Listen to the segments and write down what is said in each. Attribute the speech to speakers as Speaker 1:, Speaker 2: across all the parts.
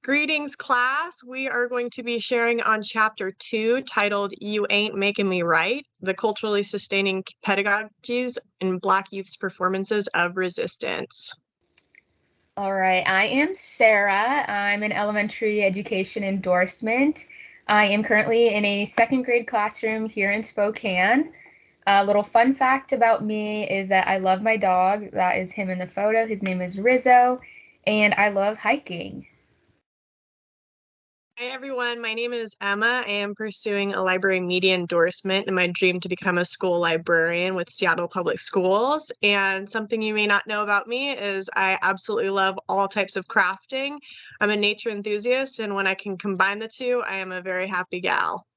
Speaker 1: Greetings, class. We are going to be sharing on Chapter 2, titled You Ain't Making Me Right, the Culturally Sustaining Pedagogies in Black Youth's Performances of Resistance.
Speaker 2: All right, I am Sarah. I'm an elementary education endorsement. I am currently in a second grade classroom here in Spokane. A little fun fact about me is that I love my dog. That is him in the photo. His name is Rizzo, and I love hiking.
Speaker 1: Hi, everyone. My name is Emma. I am pursuing a library media endorsement in my dream to become a school librarian with Seattle Public Schools. And something you may not know about me is I absolutely love all types of crafting. I'm a nature enthusiast, and when I can combine the two, I am a very happy gal.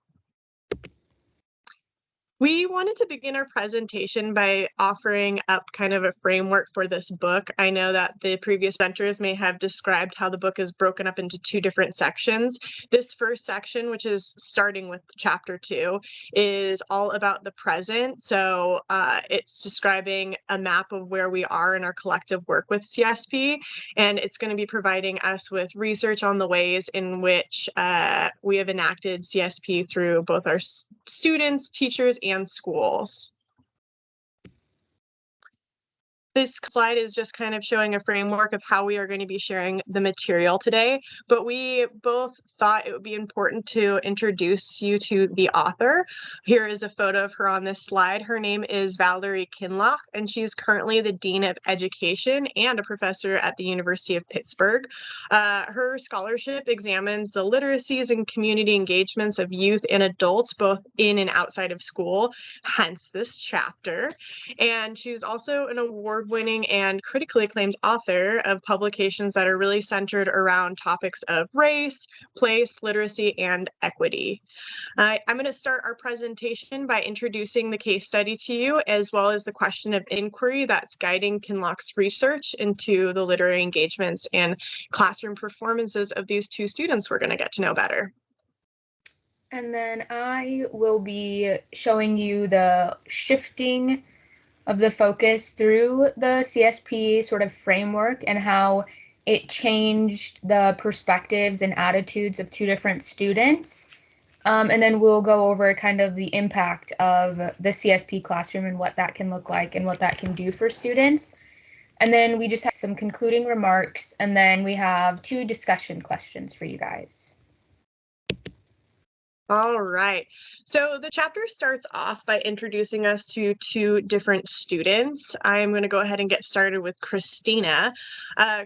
Speaker 1: We wanted to begin our presentation by offering up kind of a framework for this book. I know that the previous presenters may have described how the book is broken up into two different sections. This first section, which is starting with chapter 2, is all about the present. So it's describing a map of where we are in our collective work with CSP, and it's going to be providing us with research on the ways in which we have enacted CSP through both our students, teachers, and schools. This slide is just kind of showing a framework of how we are going to be sharing the material today, but we both thought it would be important to introduce you to the author. Here is a photo of her on this slide. Her name is Valerie Kinloch, and she's currently the Dean of Education and a professor at the University of Pittsburgh. Her scholarship examines the literacies and community engagements of youth and adults, both in and outside of school, hence this chapter. And she's also an award-winning and critically acclaimed author of publications that are really centered around topics of race, place, literacy, and equity. I'm going to start our presentation by introducing the case study to you, as well as the question of inquiry that's guiding Kinloch's research into the literary engagements and classroom performances of these two students we're going to get to know better.
Speaker 2: And then I will be showing you the shifting of the focus through the CSP sort of framework and how it changed the perspectives and attitudes of two different students. And then we'll go over kind of the impact of the CSP classroom and what that can look like and what that can do for students. And then we just have some concluding remarks, and then we have 2 discussion questions for you guys.
Speaker 1: All right. So the chapter starts off by introducing us to 2 different students. I'm going to go ahead and get started with Christina.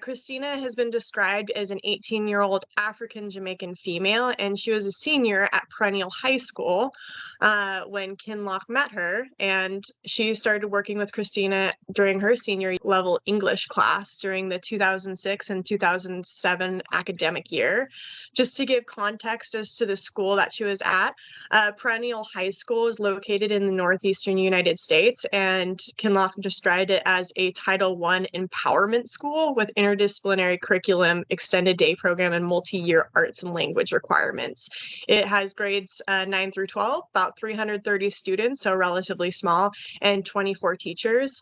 Speaker 1: Christina has been described as an 18-year-old African-Jamaican female, and she was a senior at Perennial High School when Kinloch met her, and she started working with Christina during her senior level English class during the 2006 and 2007 academic year. Just to give context as to the school that she was at, Perennial High School is located in the northeastern United States, and Kinloch described it as a Title I empowerment school with interdisciplinary curriculum, extended day program, and multi-year arts and language requirements. It has grades 9 through 12, about 330 students, so relatively small, and 24 teachers.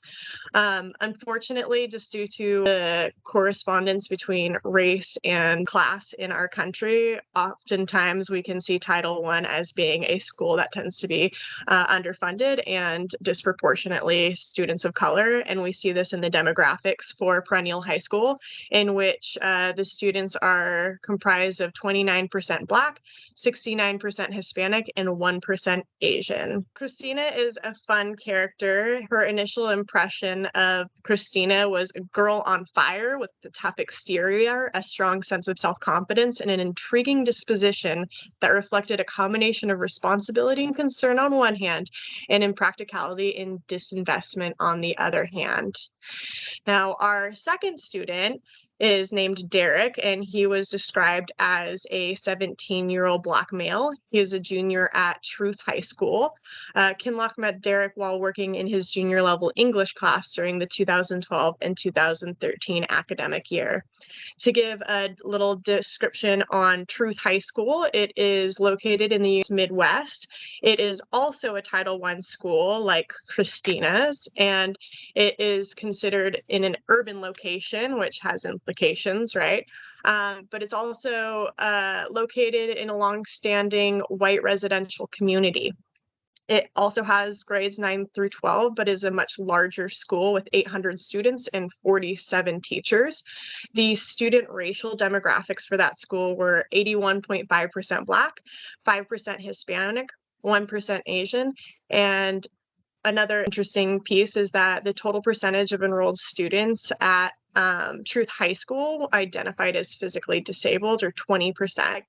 Speaker 1: Unfortunately, just due to the correspondence between race and class in our country, oftentimes we can see Title I as being a school that tends to be underfunded and disproportionately students of color. And we see this in the demographics for Perennial High School, in which the students are comprised of 29% Black, 69% Hispanic, and 1% Asian. Christina is a fun character. Her initial impression of Christina was a girl on fire with a tough exterior, a strong sense of self-confidence, and an intriguing disposition that reflected a combination of responsibility and concern on one hand, and impracticality and disinvestment on the other hand. Now, our second student is named Derek, and he was described as a 17-year-old Black male. He is a junior at Truth High School. Kinloch met Derek while working in his junior level English class during the 2012 and 2013 academic year. To give a little description on Truth High School, it is located in the Midwest. It is also a Title I school like Christina's, and it is considered in an urban location, which has implications implications, right? But it's also located in a long-standing white residential community. It also has grades 9 through 12, but is a much larger school with 800 students and 47 teachers. The student racial demographics for that school were 81.5% Black, 5% Hispanic, 1% Asian, and another interesting piece is that the total percentage of enrolled students at Truth High School identified as physically disabled, or 20%.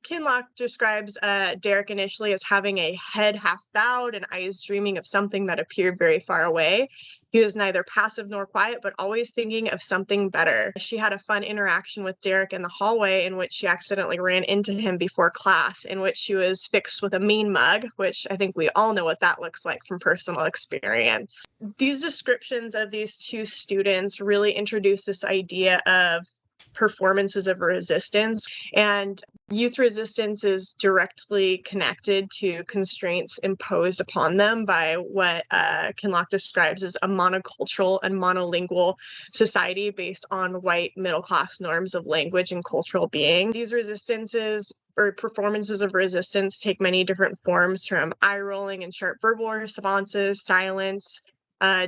Speaker 1: Kinloch describes Derek initially as having a head half bowed and eyes dreaming of something that appeared very far away. He was neither passive nor quiet, but always thinking of something better. She had a fun interaction with Derek in the hallway in which she accidentally ran into him before class, in which she was fixed with a mean mug, which I think we all know what that looks like from personal experience. These descriptions of these two students really introduce this idea of performances of resistance, and youth resistance is directly connected to constraints imposed upon them by what Kinloch describes as a monocultural and monolingual society based on white middle-class norms of language and cultural being. These resistances or performances of resistance take many different forms, from eye rolling and sharp verbal responses, silence,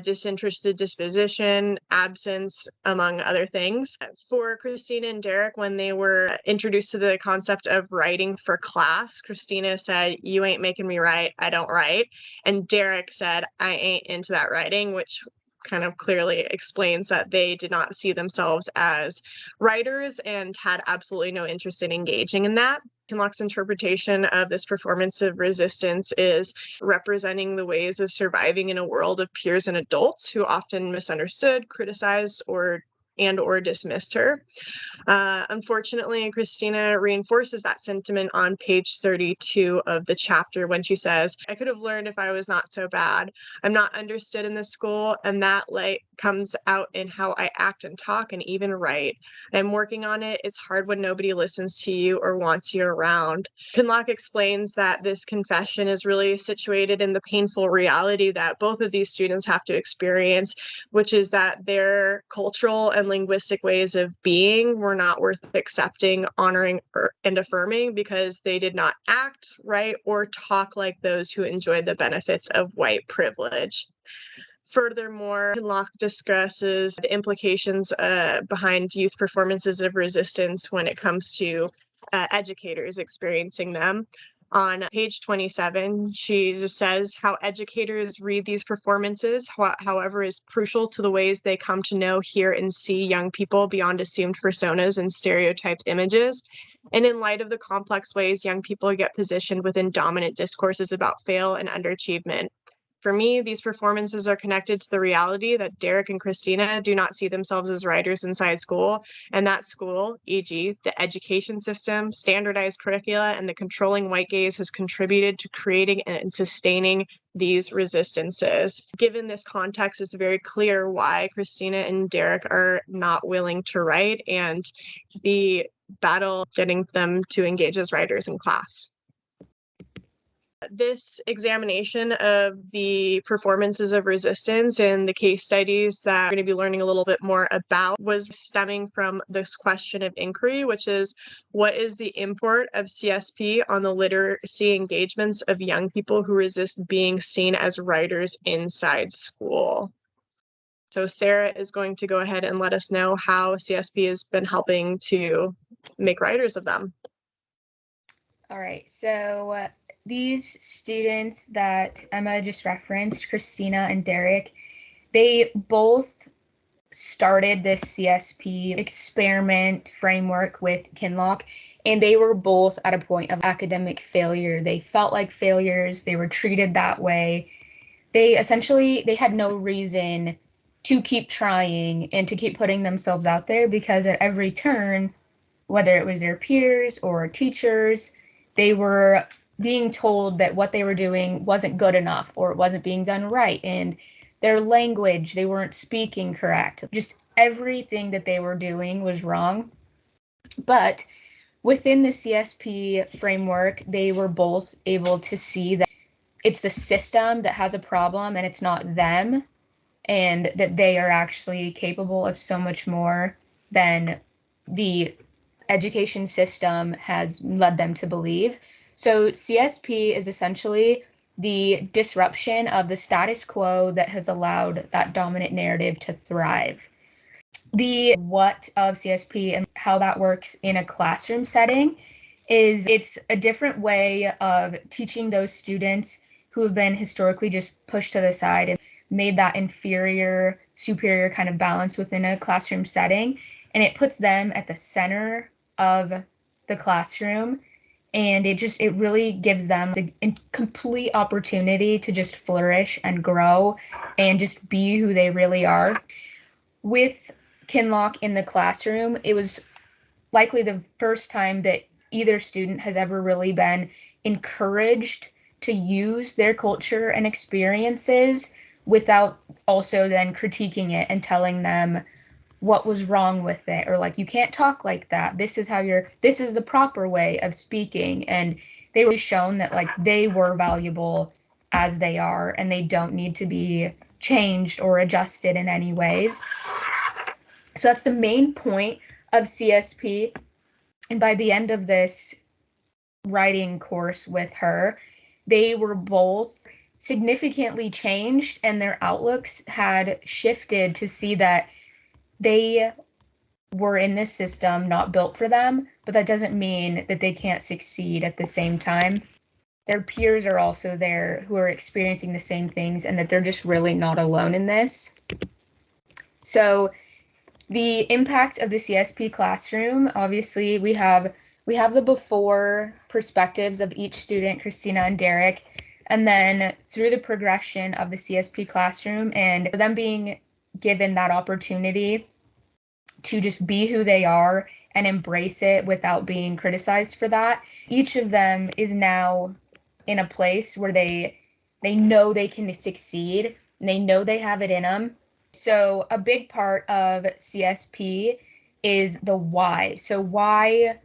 Speaker 1: disinterested disposition, absence, among other things. For Christina and Derek, when they were introduced to the concept of writing for class, Christina said, "You ain't making me write, I don't write." And Derek said, "I ain't into that writing," which kind of clearly explains that they did not see themselves as writers and had absolutely no interest in engaging in that. Kinloch's interpretation of this performance of resistance is representing the ways of surviving in a world of peers and adults who often misunderstood, criticized, or dismissed her. Unfortunately, Christina reinforces that sentiment on page 32 of the chapter when she says, "I could have learned if I was not so bad. I'm not understood in this school, and that light comes out in how I act and talk and even write. I'm working on it. It's hard when nobody listens to you or wants you around." Kinloch explains that this confession is really situated in the painful reality that both of these students have to experience, which is that their cultural and linguistic ways of being were not worth accepting, honoring, and affirming because they did not act, write, or talk like those who enjoyed the benefits of white privilege. Furthermore, Kinloch discusses the implications behind youth performances of resistance when it comes to educators experiencing them. On page 27, she just says how educators read these performances, however, is crucial to the ways they come to know, hear, and see young people beyond assumed personas and stereotyped images. And in light of the complex ways young people get positioned within dominant discourses about fail and underachievement. For me, these performances are connected to the reality that Derek and Christina do not see themselves as writers inside school, and that school, e.g., the education system, standardized curricula, and the controlling white gaze has contributed to creating and sustaining these resistances. Given this context, it's very clear why Christina and Derek are not willing to write and the battle getting them to engage as writers in class. This examination of the performances of resistance and the case studies that we're going to be learning a little bit more about was stemming from this question of inquiry, which is, what is the import of CSP on the literacy engagements of young people who resist being seen as writers inside school? So Sarah is going to go ahead and let us know how CSP has been helping to make writers of them.
Speaker 2: All right, so these students that Emma just referenced, Christina and Derek, they both started this CSP experiment framework with Kinloch, and they were both at a point of academic failure. They felt like failures. They were treated that way. They had no reason to keep trying and to keep putting themselves out there, because at every turn, whether it was their peers or teachers, they were being told that what they were doing wasn't good enough or it wasn't being done right. And their language, they weren't speaking correct. Just everything that they were doing was wrong. But within the CSP framework, they were both able to see that it's the system that has a problem and it's not them, and that they are actually capable of so much more than the education system has led them to believe. So CSP is essentially the disruption of the status quo that has allowed that dominant narrative to thrive. The what of CSP and how that works in a classroom setting is it's a different way of teaching those students who have been historically just pushed to the side and made that inferior, superior kind of balance within a classroom setting. And it puts them at the center of the classroom. And it really gives them the complete opportunity to just flourish and grow and just be who they really are. With Kinloch in the classroom, it was likely the first time that either student has ever really been encouraged to use their culture and experiences without also then critiquing it and telling them what was wrong with it, or like, you can't talk like that, this is the proper way of speaking. And they were shown that like they were valuable as they are and they don't need to be changed or adjusted in any ways. So that's the main point of CSP. And by the end of this writing course with her, they were both significantly changed and their outlooks had shifted to see that they were in this system not built for them, but that doesn't mean that they can't succeed at the same time. Their peers are also there who are experiencing the same things and that they're just really not alone in this. So the impact of the CSP classroom, obviously we have the before perspectives of each student, Christina and Derek, and then through the progression of the CSP classroom and them being given that opportunity to just be who they are and embrace it without being criticized for that. Each of them is now in a place where they know they can succeed and they know they have it in them. So a big part of CSP is the why. So why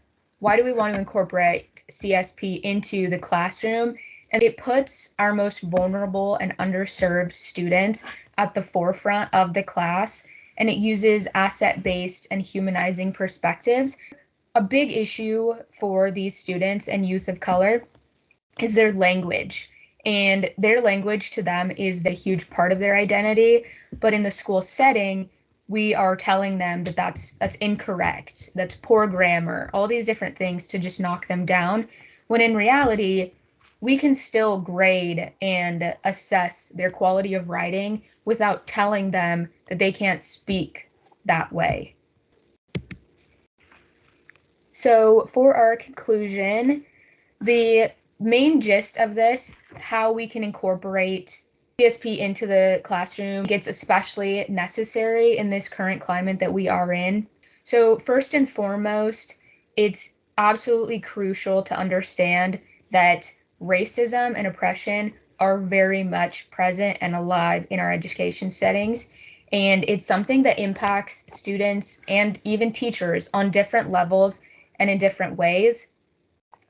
Speaker 2: do we want to incorporate CSP into the classroom? And it puts our most vulnerable and underserved students at the forefront of the class, and it uses asset-based and humanizing perspectives. A big issue for these students and youth of color is their language. And their language to them is a huge part of their identity. But in the school setting, we are telling them that that's incorrect, that's poor grammar, all these different things to just knock them down. When in reality, we can still grade and assess their quality of writing without telling them that they can't speak that way. So for our conclusion, the main gist of this, how we can incorporate CSP into the classroom, gets especially necessary in this current climate that we are in. So first and foremost, it's absolutely crucial to understand that racism and oppression are very much present and alive in our education settings. And it's something that impacts students and even teachers on different levels and in different ways.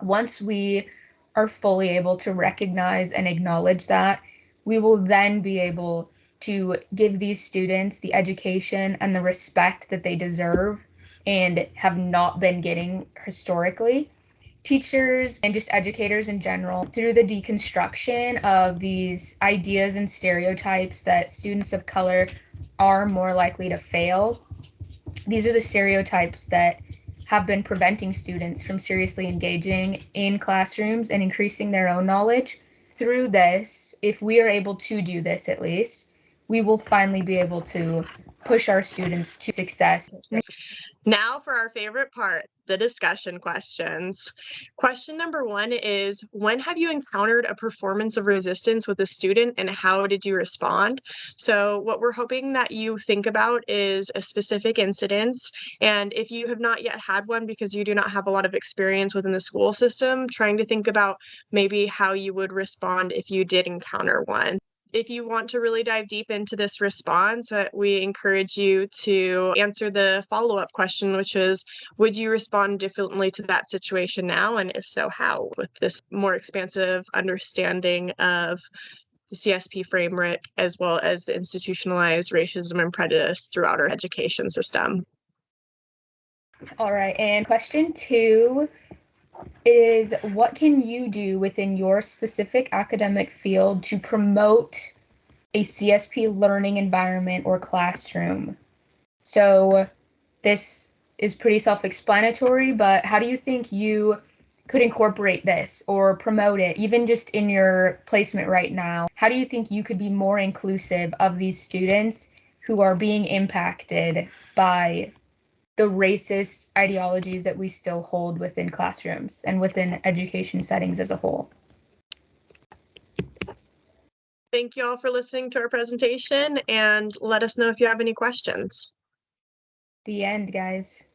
Speaker 2: Once we are fully able to recognize and acknowledge that, we will then be able to give these students the education and the respect that they deserve and have not been getting historically. Teachers and just educators in general, through the deconstruction of these ideas and stereotypes that students of color are more likely to fail. These are the stereotypes that have been preventing students from seriously engaging in classrooms and increasing their own knowledge. Through this, if we are able to do this at least, we will finally be able to push our students to success.
Speaker 1: Now for our favorite part, the discussion questions. Question number 1 is, when have you encountered a performance of resistance with a student and how did you respond? So what we're hoping that you think about is a specific incident. And if you have not yet had one because you do not have a lot of experience within the school system, trying to think about maybe how you would respond if you did encounter one. If you want to really dive deep into this response, we encourage you to answer the follow-up question, which is, would you respond differently to that situation now? And if so, how? With this more expansive understanding of the CSP framework, as well as the institutionalized racism and prejudice throughout our education system.
Speaker 2: All right, and question 2 is, what can you do within your specific academic field to promote a CSP learning environment or classroom? So this is pretty self-explanatory, but how do you think you could incorporate this or promote it, even just in your placement right now? How do you think you could be more inclusive of these students who are being impacted by the racist ideologies that we still hold within classrooms and within education settings as a whole?
Speaker 1: Thank you all for listening to our presentation, and let us know if you have any questions.
Speaker 2: The end, guys.